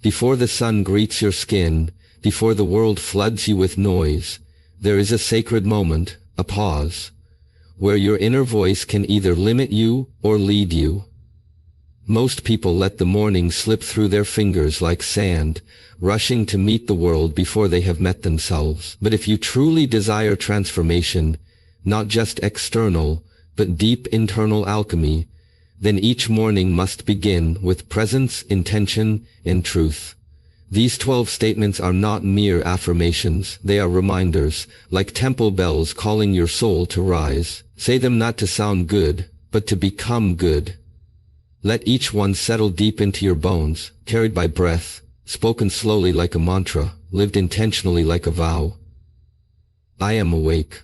Before the sun greets your skin, before the world floods you with noise, there is a sacred moment, a pause, where your inner voice can either limit you or lead you. Most people let the morning slip through their fingers like sand, rushing to meet the world before they have met themselves. But if you truly desire transformation, not just external, but deep internal alchemy, then each morning must begin with presence, intention, and truth. These 12 statements are not mere affirmations, they are reminders, like temple bells calling your soul to rise. Say them not to sound good, but to become good. Let each one settle deep into your bones, carried by breath, spoken slowly like a mantra, lived intentionally like a vow. I am awake.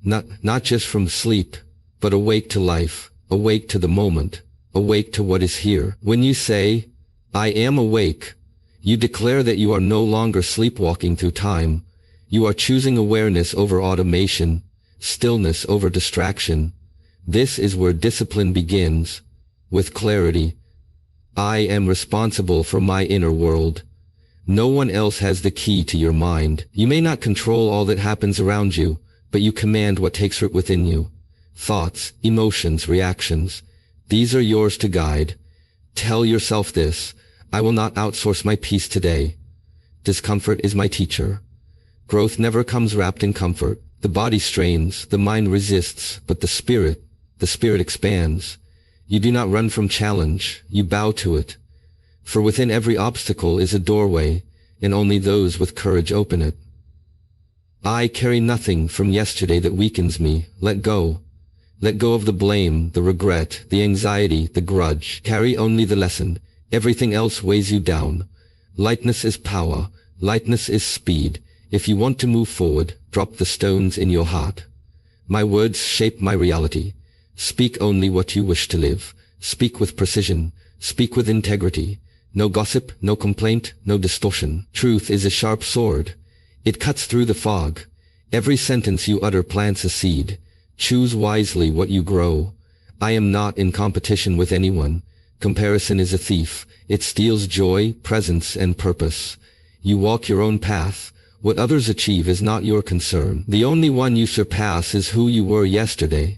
Not just from sleep, but awake to life, awake to the moment, awake to what is here. When you say, I am awake, you declare that you are no longer sleepwalking through time. You are choosing awareness over automation, stillness over distraction. This is where discipline begins. With clarity, I am responsible for my inner world. No one else has the key to your mind. You may not control all that happens around you, but you command what takes root within you. Thoughts, emotions, reactions. These are yours to guide. Tell yourself this: I will not outsource my peace today. Discomfort is my teacher. Growth never comes wrapped in comfort. The body strains, the mind resists, but the spirit expands. You do not run from challenge, you bow to it. For within every obstacle is a doorway, and only those with courage open it. I carry nothing from yesterday that weakens me. Let go. Let go of the blame, the regret, the anxiety, the grudge. Carry only the lesson. Everything else weighs you down. Lightness is power. Lightness is speed. If you want to move forward, drop the stones in your heart. My words shape my reality. Speak only what you wish to live. Speak with precision. Speak with integrity. No gossip, no complaint, no distortion. Truth is a sharp sword. It cuts through the fog. Every sentence you utter plants a seed. Choose wisely what you grow. I am not in competition with anyone. Comparison is a thief. It steals joy, presence, and purpose. You walk your own path. What others achieve is not your concern. The only one you surpass is who you were yesterday.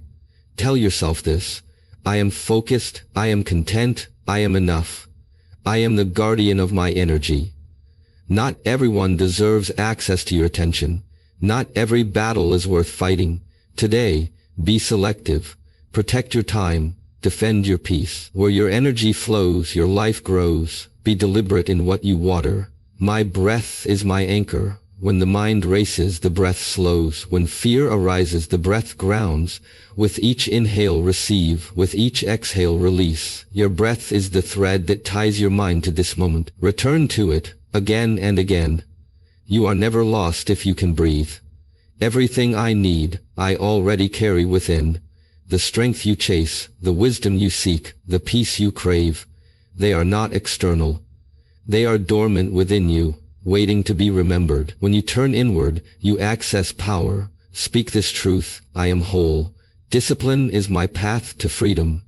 Tell yourself this: I am focused, I am content, I am enough. I am the guardian of my energy. Not everyone deserves access to your attention. Not every battle is worth fighting. Today, be selective. Protect your time. Defend your peace. Where your energy flows, your life grows. Be deliberate in what you water. My breath is my anchor. When the mind races, the breath slows. When fear arises, the breath grounds. With each inhale, receive. With each exhale, release. Your breath is the thread that ties your mind to this moment. Return to it, again and again. You are never lost if you can breathe. Everything I need, I already carry within. The strength you chase, the wisdom you seek, the peace you crave, they are not external. They are dormant within you, waiting to be remembered. When you turn inward, you access power. Speak this truth: I am whole. Discipline is my path to freedom.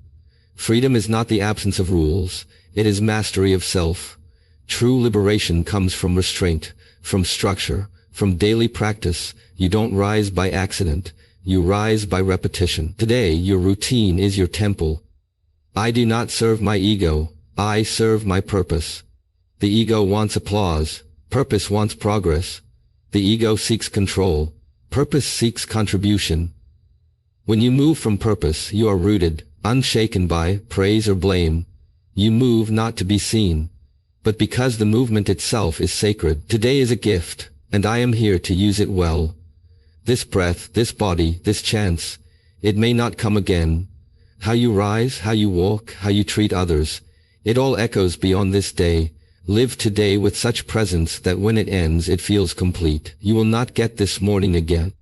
Freedom is not the absence of rules. It is mastery of self. True liberation comes from restraint, from structure, from daily practice. You don't rise by accident. You rise by repetition. Today, your routine is your temple. I do not serve my ego. I serve my purpose. The ego wants applause. Purpose wants progress. The ego seeks control. Purpose seeks contribution. When you move from purpose, you are rooted, unshaken by praise or blame. You move not to be seen, but because the movement itself is sacred. Today is a gift, and I am here to use it well. This breath, this body, this chance, it may not come again. How you rise, how you walk, how you treat others, it all echoes beyond this day. Live today with such presence that when it ends, it feels complete. You will not get this morning again.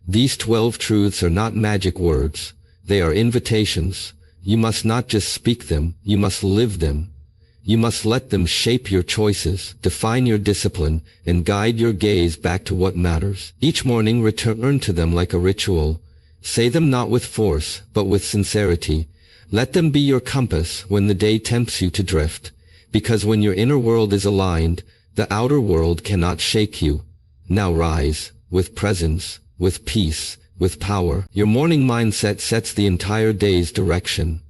These 12 truths are not magic words. They are invitations. You must not just speak them, you must live them. You must let them shape your choices, define your discipline, and guide your gaze back to what matters. Each morning, return to them like a ritual. Say them not with force, but with sincerity. Let them be your compass when the day tempts you to drift. Because when your inner world is aligned, the outer world cannot shake you. Now rise, with presence, with peace, with power. Your morning mindset sets the entire day's direction.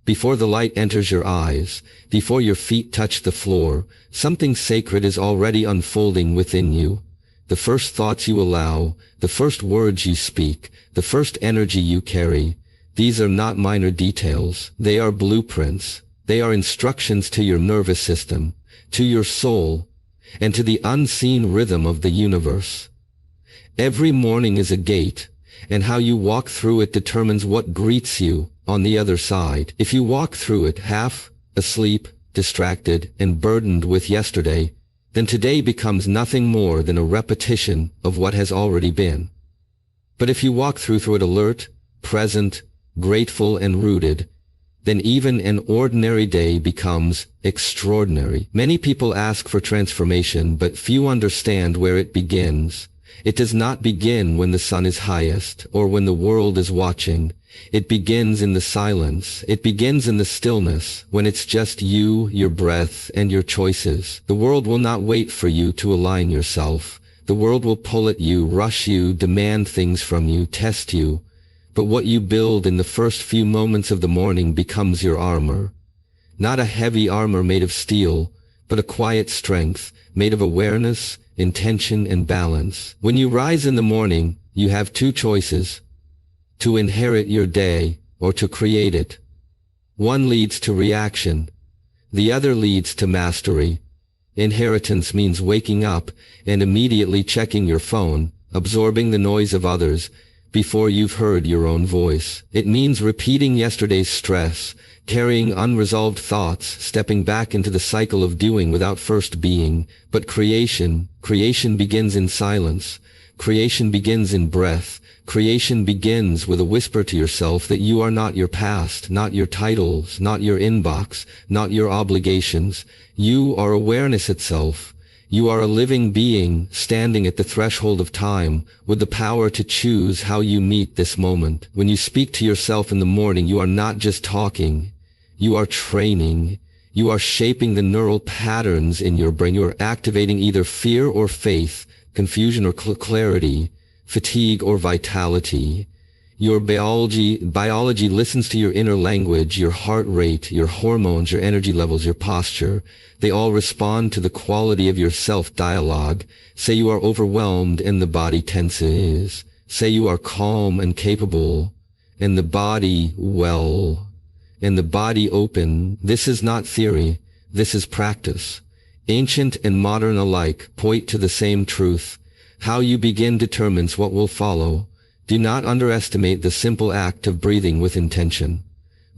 Before the light enters your eyes, before your feet touch the floor, something sacred is already unfolding within you. The first thoughts you allow, the first words you speak, the first energy you carry, these are not minor details. They are blueprints. They are instructions to your nervous system, to your soul, and to the unseen rhythm of the universe. Every morning is a gate, and how you walk through it determines what greets you on the other side. If you walk through it half asleep, distracted, and burdened with yesterday, then today becomes nothing more than a repetition of what has already been. But if you walk through it alert, present, grateful, and rooted, then even an ordinary day becomes extraordinary. Many people ask for transformation, but few understand where it begins. It does not begin when the sun is highest or when the world is watching. It begins in the silence. It begins in the stillness, when it's just you, your breath, and your choices. The world will not wait for you to align yourself. The world will pull at you, rush you, demand things from you, test you. But what you build in the first few moments of the morning becomes your armor. Not a heavy armor made of steel, but a quiet strength, made of awareness, intention, and balance. When you rise in the morning, you have two choices: to inherit your day or to create it. One leads to reaction. The other leads to mastery. Inheritance means waking up and immediately checking your phone, absorbing the noise of others, before you've heard your own voice. It means repeating yesterday's stress, carrying unresolved thoughts, stepping back into the cycle of doing without first being. But creation begins in silence. Creation begins in breath. Creation begins with a whisper to yourself that you are not your past, not your titles, not your inbox, not your obligations. You are awareness itself. You are a living being standing at the threshold of time with the power to choose how you meet this moment. When you speak to yourself in the morning, you are not just talking. You are training. You are shaping the neural patterns in your brain. You are activating either fear or faith, confusion or clarity, fatigue or vitality. Your biology listens to your inner language, your heart rate, your hormones, your energy levels, your posture. They all respond to the quality of your self-dialogue. Say you are overwhelmed and the body tenses. Say you are calm and capable, and the body well, and the body open. This is not theory. This is practice. Ancient and modern alike point to the same truth. How you begin determines what will follow. Do not underestimate the simple act of breathing with intention.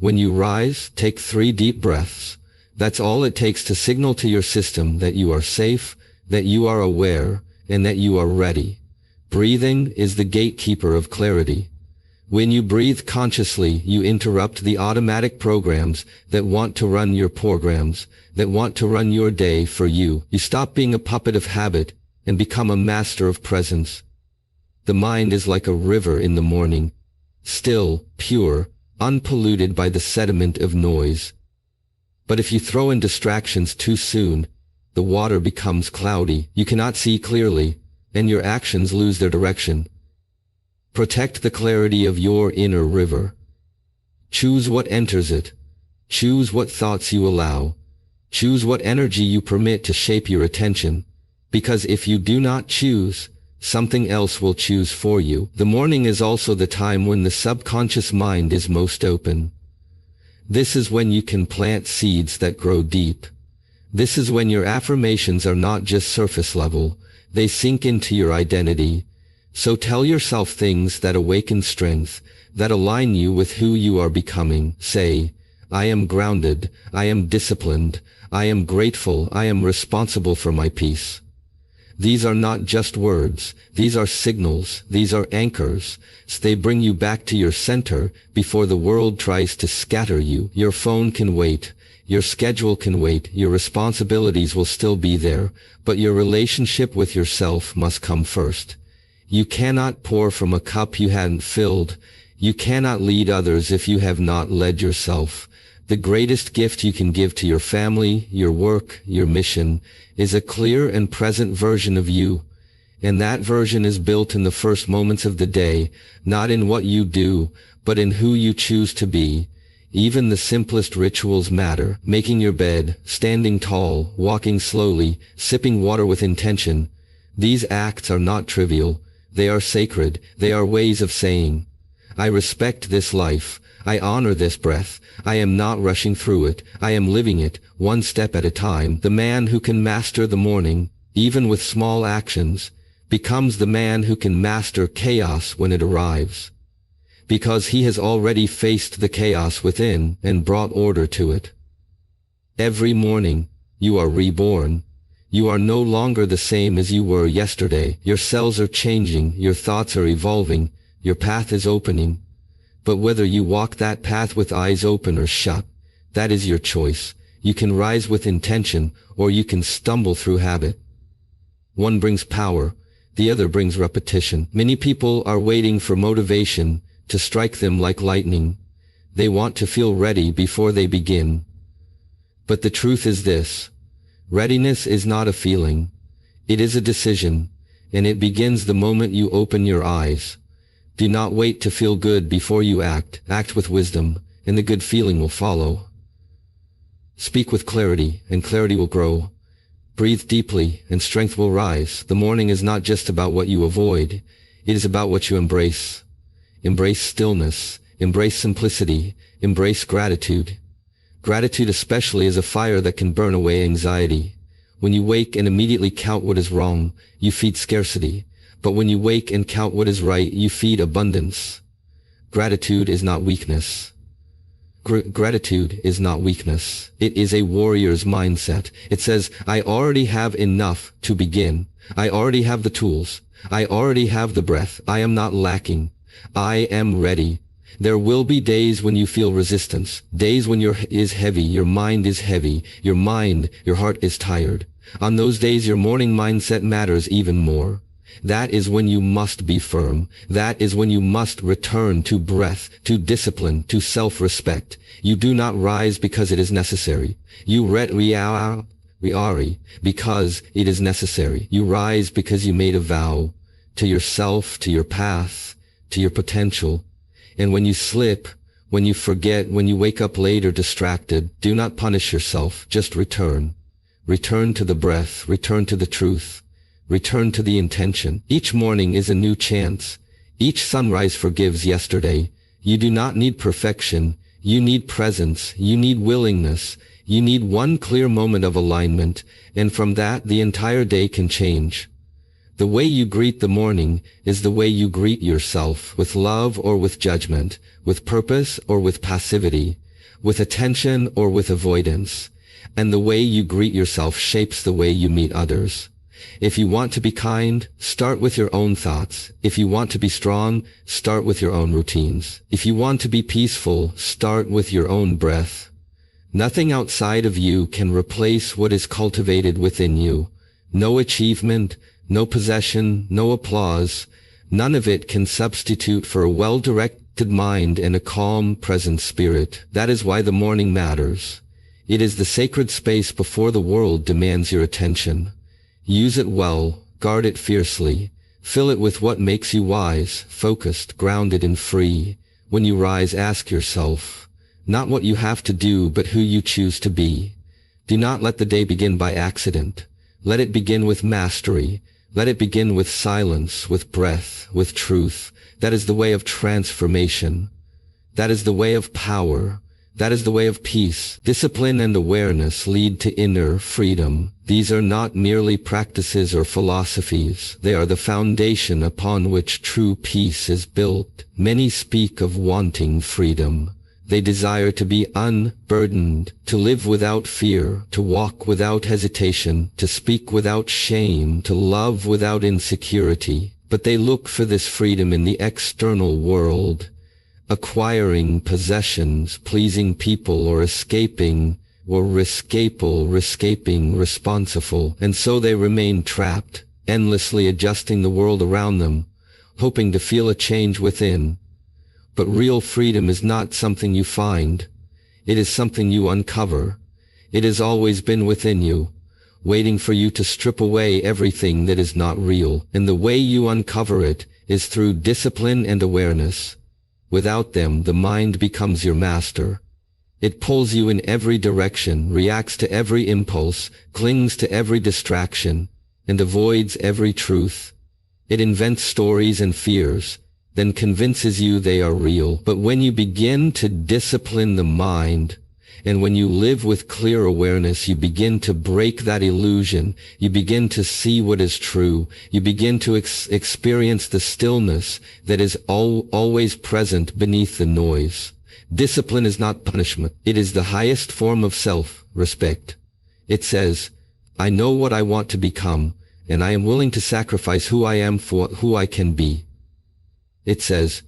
When you rise, take 3 deep breaths. That's all it takes to signal to your system that you are safe, that you are aware, and that you are ready. Breathing is the gatekeeper of clarity. When you breathe consciously, you interrupt the automatic programs that want to run your programs, that want to run your day for you. You stop being a puppet of habit and become a master of presence. The mind is like a river in the morning, still, pure, unpolluted by the sediment of noise. But if you throw in distractions too soon, the water becomes cloudy. You cannot see clearly, and your actions lose their direction. Protect the clarity of your inner river. Choose what enters it. Choose what thoughts you allow. Choose what energy you permit to shape your attention. Because if you do not choose, something else will choose for you. The morning is also the time when the subconscious mind is most open. This is when you can plant seeds that grow deep. This is when your affirmations are not just surface level. They sink into your identity. So tell yourself things that awaken strength, that align you with who you are becoming. Say, I am grounded, I am disciplined, I am grateful, I am responsible for my peace. These are not just words. These are signals. These are anchors. They bring you back to your center before the world tries to scatter you. Your phone can wait. Your schedule can wait. Your responsibilities will still be there, but your relationship with yourself must come first. You cannot pour from a cup you hadn't filled. You cannot lead others if you have not led yourself. The greatest gift you can give to your family, your work, your mission, is a clear and present version of you. And that version is built in the first moments of the day, not in what you do, but in who you choose to be. Even the simplest rituals matter. Making your bed, standing tall, walking slowly, sipping water with intention. These acts are not trivial. They are sacred. They are ways of saying, I respect this life. I honor this breath. I am not rushing through it. I am living it, one step at a time. The man who can master the morning, even with small actions, becomes the man who can master chaos when it arrives. Because he has already faced the chaos within and brought order to it. Every morning, you are reborn. You are no longer the same as you were yesterday. Your cells are changing, your thoughts are evolving, your path is opening. But whether you walk that path with eyes open or shut, that is your choice. You can rise with intention, or you can stumble through habit. One brings power, the other brings repetition. Many people are waiting for motivation to strike them like lightning. They want to feel ready before they begin. But the truth is this: readiness is not a feeling. It is a decision, and it begins the moment you open your eyes. Do not wait to feel good before you act. Act with wisdom, and the good feeling will follow. Speak with clarity, and clarity will grow. Breathe deeply, and strength will rise. The morning is not just about what you avoid. It is about what you embrace. Embrace stillness. Embrace simplicity. Embrace gratitude. Gratitude especially is a fire that can burn away anxiety. When you wake and immediately count what is wrong, you feed scarcity. But when you wake and count what is right, you feed abundance. Gratitude is not weakness. Gratitude is not weakness. It is a warrior's mindset. It says, I already have enough to begin. I already have the tools. I already have the breath. I am not lacking. I am ready. There will be days when you feel resistance. Days when your head is heavy, your mind is heavy, your heart is tired. On those days your morning mindset matters even more. That is when you must be firm. That is when you must return to breath, to discipline, to self-respect. You do not rise because it is necessary. You reari because it is necessary. You rise because you made a vow to yourself, to your path, to your potential. And when you slip, when you forget, when you wake up late or distracted, do not punish yourself. Just return. Return to the breath. Return to the truth. Return to the intention. Each morning is a new chance. Each sunrise forgives yesterday. You do not need perfection. You need presence. You need willingness. You need one clear moment of alignment, and from that the entire day can change. The way you greet the morning is the way you greet yourself, with love or with judgment, with purpose or with passivity, with attention or with avoidance. And the way you greet yourself shapes the way you meet others. If you want to be kind, start with your own thoughts. If you want to be strong, start with your own routines. If you want to be peaceful, start with your own breath. Nothing outside of you can replace what is cultivated within you. No achievement, no possession, no applause. None of it can substitute for a well-directed mind and a calm, present spirit. That is why the morning matters. It is the sacred space before the world demands your attention. Use it well, guard it fiercely, fill it with what makes you wise, focused, grounded, and free. When you rise, ask yourself, not what you have to do, but who you choose to be. Do not let the day begin by accident. Let it begin with mastery. Let it begin with silence, with breath, with truth. That is the way of transformation. That is the way of power. That is the way of peace. Discipline and awareness lead to inner freedom. These are not merely practices or philosophies. They are the foundation upon which true peace is built. Many speak of wanting freedom. They desire to be unburdened, to live without fear, to walk without hesitation, to speak without shame, to love without insecurity. But they look for this freedom in the external world, acquiring possessions, pleasing people, or escaping responsible. And so they remain trapped, endlessly adjusting the world around them, hoping to feel a change within. But real freedom is not something you find. It is something you uncover. It has always been within you, waiting for you to strip away everything that is not real. And the way you uncover it is through discipline and awareness. Without them, the mind becomes your master. It pulls you in every direction, reacts to every impulse, clings to every distraction, and avoids every truth. It invents stories and fears, then convinces you they are real. But when you begin to discipline the mind, and when you live with clear awareness, you begin to break that illusion. You begin to see what is true. You begin to experience the stillness that is always present beneath the noise. Discipline is not punishment. It is the highest form of self-respect. It says, I know what I want to become, and I am willing to sacrifice who I am for who I can be. It says,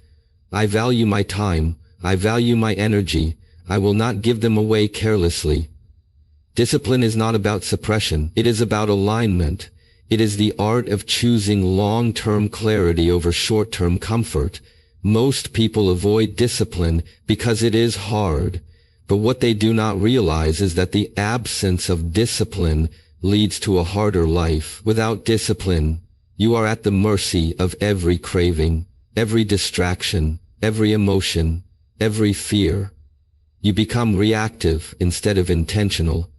I value my time. I value my energy. I will not give them away carelessly. Discipline is not about suppression. It is about alignment. It is the art of choosing long-term clarity over short-term comfort. Most people avoid discipline because it is hard, but what they do not realize is that the absence of discipline leads to a harder life. Without discipline, you are at the mercy of every craving, every distraction, every emotion, every fear. You become reactive instead of intentional.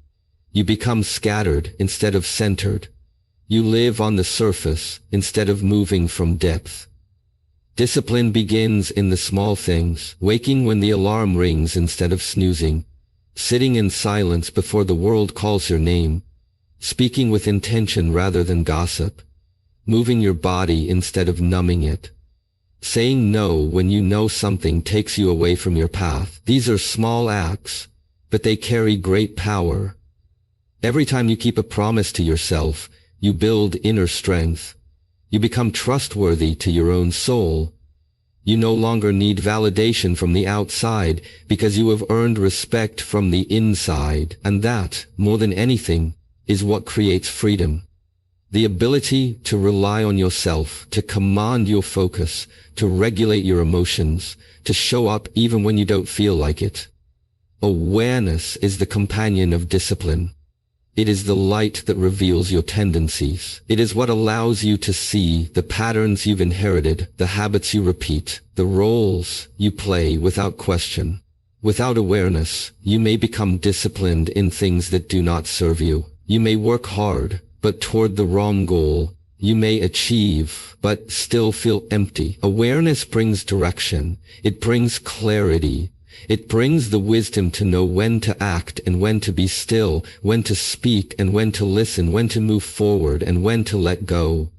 You become scattered instead of centered. You live on the surface instead of moving from depth. Discipline begins in the small things, waking when the alarm rings instead of snoozing, sitting in silence before the world calls your name, speaking with intention rather than gossip, moving your body instead of numbing it, saying no when you know something takes you away from your path. These are small acts, but they carry great power. Every time you keep a promise to yourself, you build inner strength. You become trustworthy to your own soul. You no longer need validation from the outside because you have earned respect from the inside. And that, more than anything, is what creates freedom. The ability to rely on yourself, to command your focus, to regulate your emotions, to show up even when you don't feel like it. Awareness is the companion of discipline. It is the light that reveals your tendencies. It is what allows you to see the patterns you've inherited, the habits you repeat, the roles you play without question. Without awareness, you may become disciplined in things that do not serve you. You may work hard, but toward the wrong goal. You may achieve, but still feel empty. Awareness brings direction. It brings clarity. It brings the wisdom to know when to act and when to be still, when to speak and when to listen, when to move forward and when to let go.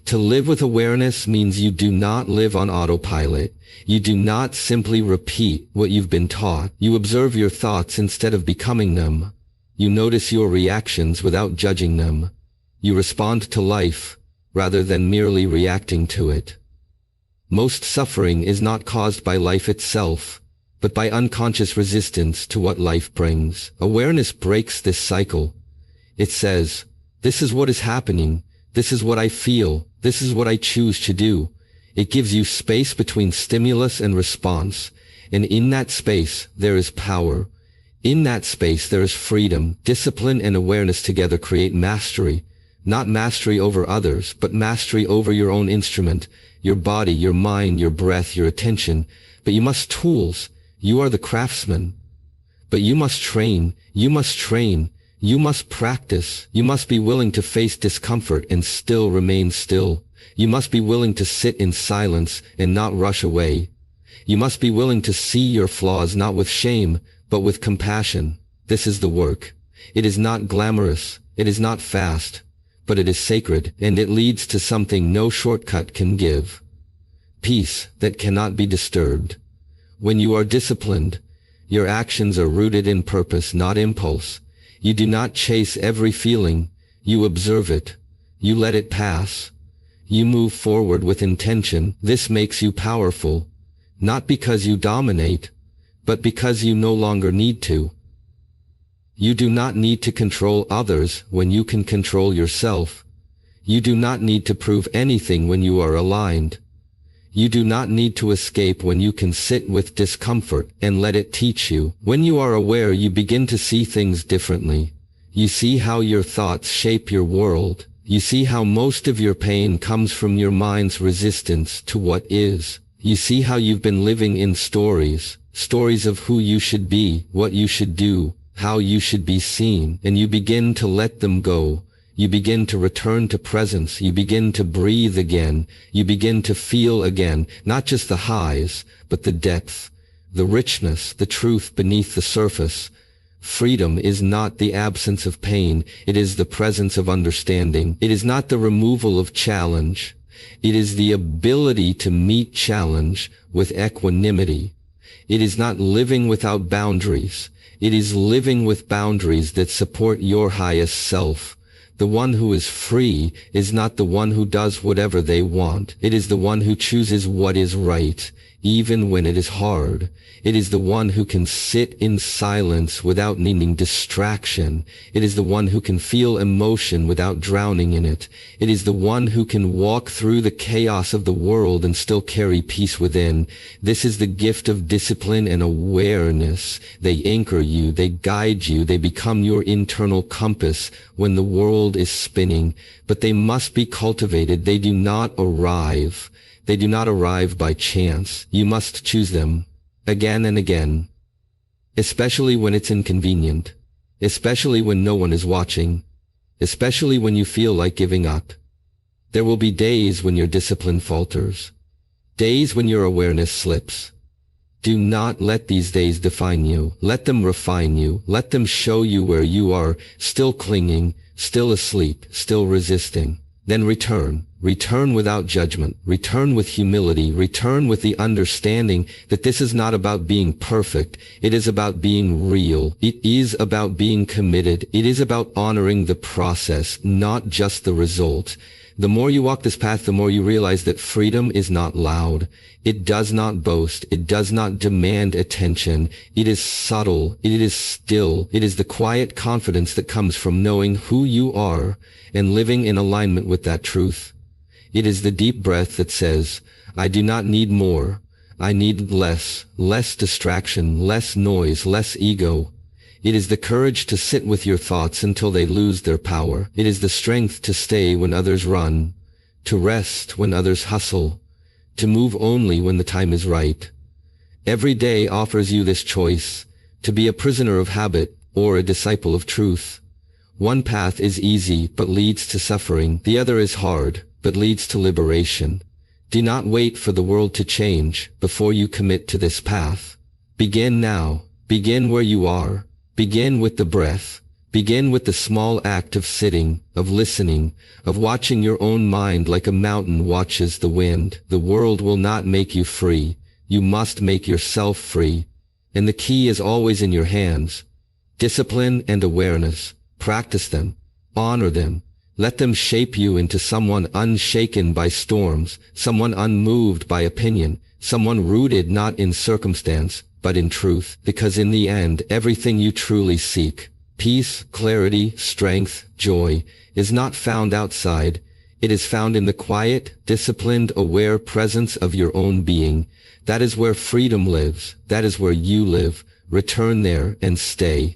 To live with awareness means you do not live on autopilot. You do not simply repeat what you've been taught. You observe your thoughts instead of becoming them. You notice your reactions without judging them. You respond to life rather than merely reacting to it. Most suffering is not caused by life itself, but by unconscious resistance to what life brings. Awareness breaks this cycle. It says, this is what is happening, this is what I feel, this is what I choose to do. It gives you space between stimulus and response, and in that space there is power. In that space there is freedom. Discipline and awareness together create mastery. Not mastery over others, but mastery over your own instrument, your body, your mind, your breath, your attention. But you must tools. You are the craftsman. But you must train, you must practice, you must be willing to face discomfort and still remain still. You must be willing to sit in silence and not rush away. You must be willing to see your flaws not with shame, but with compassion. This is the work. It is not glamorous, it is not fast, but it is sacred, and it leads to something no shortcut can give. Peace that cannot be disturbed. When you are disciplined, your actions are rooted in purpose, not impulse. You do not chase every feeling. You observe it. You let it pass. You move forward with intention. This makes you powerful, not because you dominate, but because you no longer need to. You do not need to control others when you can control yourself. You do not need to prove anything when you are aligned. You do not need to escape when you can sit with discomfort and let it teach you. When you are aware, you begin to see things differently. You see how your thoughts shape your world. You see how most of your pain comes from your mind's resistance to what is. You see how you've been living in stories of who you should be, what you should do, how you should be seen, and you begin to let them go. You begin to return to presence. You begin to breathe again. You begin to feel again, not just the highs, but the depth, the richness, the truth beneath the surface. Freedom is not the absence of pain. It is the presence of understanding. It is not the removal of challenge. It is the ability to meet challenge with equanimity. It is not living without boundaries. It is living with boundaries that support your highest self. The one who is free is not the one who does whatever they want. It is the one who chooses what is right, even when it is hard. It is the one who can sit in silence without needing distraction. It is the one who can feel emotion without drowning in it. It is the one who can walk through the chaos of the world and still carry peace within. This is the gift of discipline and awareness. They anchor you, they guide you, they become your internal compass when the world is spinning. But they must be cultivated. They do not arrive. They do not arrive by chance. You must choose them again and again, especially when it's inconvenient, especially when no one is watching, especially when you feel like giving up. There will be days when your discipline falters, days when your awareness slips. Do not let these days define you. Let them refine you. Let them show you where you are still clinging, still asleep, still resisting. Then return. Return without judgment. Return with humility. Return with the understanding that this is not about being perfect. It is about being real. It is about being committed. It is about honoring the process, not just the result. The more you walk this path, the more you realize that freedom is not loud. It does not boast. It does not demand attention. It is subtle. It is still. It is the quiet confidence that comes from knowing who you are and living in alignment with that truth. It is the deep breath that says, I do not need more. I need less distraction, less noise, less ego. It is the courage to sit with your thoughts until they lose their power. It is the strength to stay when others run, to rest when others hustle, to move only when the time is right. Every day offers you this choice, to be a prisoner of habit or a disciple of truth. One path is easy but leads to suffering. The other is hard but leads to liberation. Do not wait for the world to change before you commit to this path. Begin now. Begin where you are. Begin with the breath. Begin with the small act of sitting, of listening, of watching your own mind like a mountain watches the wind. The world will not make you free. You must make yourself free. And the key is always in your hands. Discipline and awareness. Practice them. Honor them. Let them shape you into someone unshaken by storms, someone unmoved by opinion, someone rooted not in circumstance, but in truth. Because in the end, everything you truly seek, peace, clarity, strength, joy, is not found outside. It is found in the quiet, disciplined, aware presence of your own being. That is where freedom lives. That is where you live. Return there and stay.